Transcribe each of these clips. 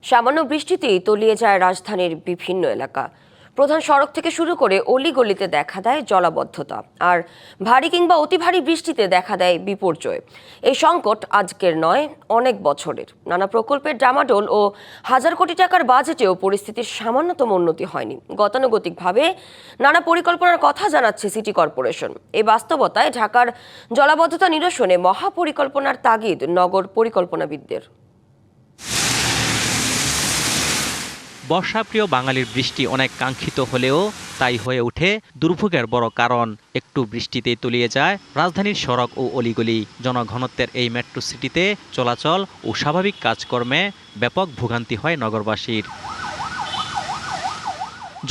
সামান্য বৃষ্টিতেই তলিয়ে যায় রাজধানীর বিভিন্ন এলাকা। প্রধান সড়ক থেকে শুরু করে অলিগলিতে দেখা দেয় জলাবদ্ধতা, আর ভারী কিংবা অতি ভারী বৃষ্টিতে দেখা দেয় বিপর্যয়। এই সংকট আজকের নয়, অনেক বছরের। নানা প্রকল্পের ডামাডোল ও হাজার কোটি টাকার বাজেটেও পরিস্থিতির সামান্যতম উন্নতি হয়নি। গতানুগতিকভাবে নানা পরিকল্পনার কথা জানাচ্ছে সিটি কর্পোরেশন। এই বাস্তবতায় ঢাকার জলাবদ্ধতা নিরসনে মহাপরিকল্পনার তাগিদ নগর পরিকল্পনাবিদদের। বর্ষাপ্রিয় বাঙালির বৃষ্টি অনেক কাঙ্ক্ষিত হলেও তাই হয়ে ওঠে দুর্ভোগের বড় কারণ। একটু বৃষ্টিতেই তলিয়ে যায় রাজধানীর সড়ক ও অলিগলি। জনঘনত্বের এই মেট্রো সিটিতে চলাচল ও স্বাভাবিক কাজকর্মে ব্যাপক ভোগান্তি হয় নগরবাসীর।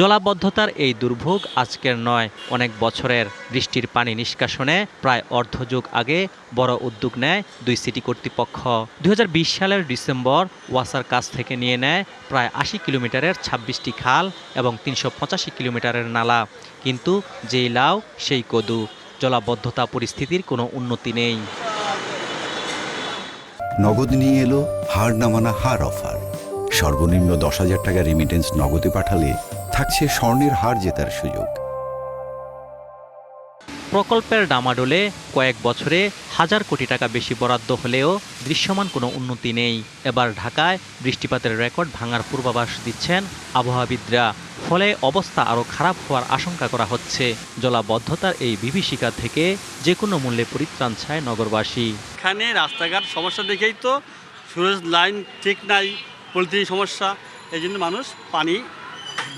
জলাবদ্ধতার এই দুর্ভোগ আজকের নয়, অনেক বছরের। বৃষ্টির পানি নিষ্কাশনে প্রায় অর্ধযুগ আগে বড় উদ্যোগ নেয় দুই সিটি কর্তৃপক্ষ। 2020 সালের ডিসেম্বর ওয়াসার কাছ থেকে নিয়ে নেয় প্রায় 80 কিলোমিটারের 26টি খাল এবং 385 কিলোমিটারের নালা। কিন্তু যেই লাউ সেই কদু, জলাবদ্ধতা পরিস্থিতির কোনো উন্নতি নেই। নগদ নিয়ে এলো হার না মানা হার অফার। সর্বনিম্ন 10,000 টাকা রেমিটেন্স নগদে পাঠালে থাকছে স্বর্ণের হার জেতার সুযোগ। প্রকল্পের ডামাডোলে কয়েক বছরে হাজার কোটি টাকা বেশি বরাদ্দ হলেও দৃশ্যমান কোনো উন্নতি নেই। এবার ঢাকায় বৃষ্টিপাতের রেকর্ড ভাঙার পূর্বাভাস দিচ্ছেন আবহাওয়াবিদরা। ফলে অবস্থা আরও খারাপ হওয়ার আশঙ্কা করা হচ্ছে। জলাবদ্ধতার এই বিভীষিকা থেকে যে কোনো মূল্যে পরিত্রাণ চায় নগরবাসী। এখানে রাস্তাঘাট সমস্যা দেখেই তো সুরেজ লাইন ঠিক নাই, পলিথিন সমস্যা, এই জন্য মানুষ পানি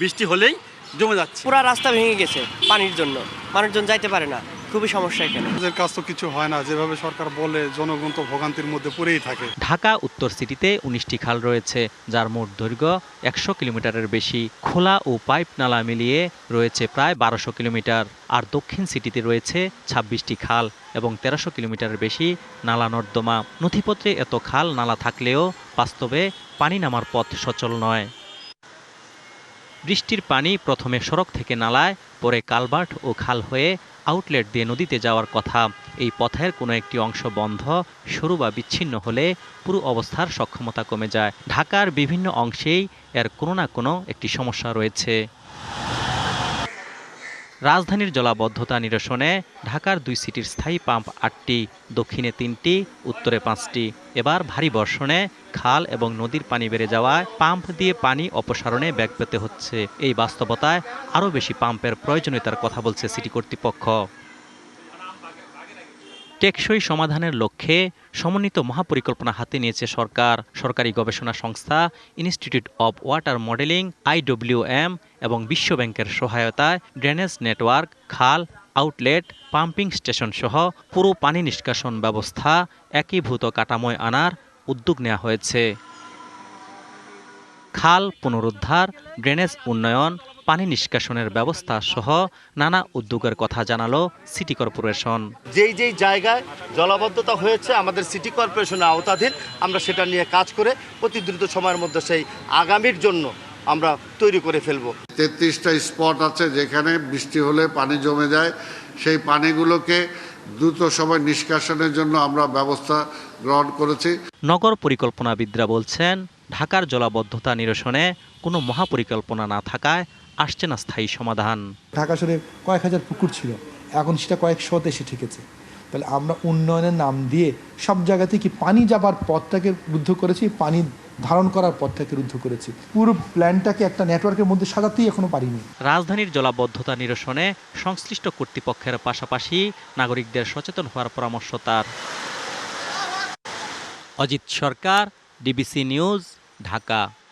বৃষ্টি হলেই জমে যাচ্ছে। পুরা রাস্তা ভেঙে গেছে পানির জন্য, মানুষজন যাইতে পারে না, খুবই সমস্যা এখানে। এদের কাজ তো কিছু হয় না, যেভাবে সরকার বলে জনগণ তো ভোগান্তির মধ্যে পড়েই থাকে। ঢাকা উত্তর সিটিতে 19টি খাল রয়েছে, যার মোট দৈর্ঘ্য 100 কিলোমিটারের বেশি। খোলা ও পাইপ নালা মিলিয়ে রয়েছে প্রায় 1200 কিলোমিটার। আর দক্ষিণ সিটিতে রয়েছে 26টি খাল এবং 1300 কিলোমিটারের বেশি নালা নর্দমা। নথিপত্রে এত খাল নালা থাকলেও বাস্তবে পানি নামার পথ সচল নয়। বৃষ্টির পানি প্রথমে সড়ক থেকে নালায়, পরে কালভার্ট ও খাল হয়ে আউটলেট দিয়ে নদীতে যাওয়ার কথা। এই পথের কোনো একটি অংশ বন্ধ, সরু বা বিচ্ছিন্ন হলে পুরো অবস্থার সক্ষমতা কমে যায়। ঢাকার বিভিন্ন অংশেই এর কোনো না কোনো একটি সমস্যা রয়েছে। রাজধানীর জলাবদ্ধতা নিরসনে ঢাকার দুই সিটির স্থায়ী পাম্প 8টি, দক্ষিণে 3টি, উত্তরে 5টি। এবার ভারী বর্ষণে খাল এবং নদীর পানি বেড়ে যাওয়ায় পাম্প দিয়ে পানি অপসারণে ব্যাগ পেতে হচ্ছে। এই বাস্তবতায় আরও বেশি পাম্পের প্রয়োজনীয়তার কথা বলছে সিটি কর্তৃপক্ষ। টেকসই সমাধানের লক্ষ্যে সমন্বিত মহাপরিকল্পনা হাতে নিয়েছে সরকার। সরকারি গবেষণা সংস্থা institute of water modelling IWM এবং বিশ্বব্যাংকের সহায়তায় ড্রেনেজ নেটওয়ার্ক, খাল, আউটলেট, পাম্পিং স্টেশন সহ পুরো পানি নিষ্কাশন ব্যবস্থা একীভূত কাঠামোয় আনার উদ্যোগ নেওয়া হয়েছে। খাল পুনরুদ্ধার, ড্রেনেজ উন্নয়ন, পানি নিষ্কাশনের ব্যবস্থা সহ নানা উদ্যোগের কথা জানালো সিটি কর্পোরেশন। যেই জায়গায় জলাবদ্ধতা হয়েছে আমাদের সিটি কর্পোরেশনের আওতাধীন, আমরা সেটা নিয়ে কাজ করে অতি দ্রুত সময়ের মধ্যে সেই আগামীর জন্য আমরা তৈরি করে ফেলব। 33টা স্পট আছে যেখানে বৃষ্টি হলে পানি জমে যায়। সেই পানিগুলোকে দ্রুত সময় নিষ্কাশনের জন্য আমরা ব্যবস্থা গ্রহণ করেছি। নগর পরিকল্পনাবিদরা বলছেন, ঢাকার জলাবদ্ধতা নিরসনে কোনো মহাপরিকল্পনা না থাকায় আসছে না স্থায়ী সমাধান। ঢাকা শহরে কয়েক হাজার পুকুর ছিল, এখন সেটা কয়েকশোতে এসে ঠেকেছে। তাহলে আমরা উন্নয়নের নাম দিয়ে সব জায়গাতে কি পানি যাবার পথটাকে রুদ্ধ করেছি, পানি ধারণ করার পথটাকে রুদ্ধ করেছি। পুরো প্ল্যানটাকে একটা নেটওয়ার্কের মধ্যে সাজাতেই এখনো পারিনি। রাজধানীর জলাবদ্ধতা নিরসনে সংশ্লিষ্ট কর্তৃপক্ষের পাশাপাশি নাগরিকদের সচেতন হওয়ার পরামর্শ তার। অজিত সরকার, ডিবিসি নিউজ, ঢাকা।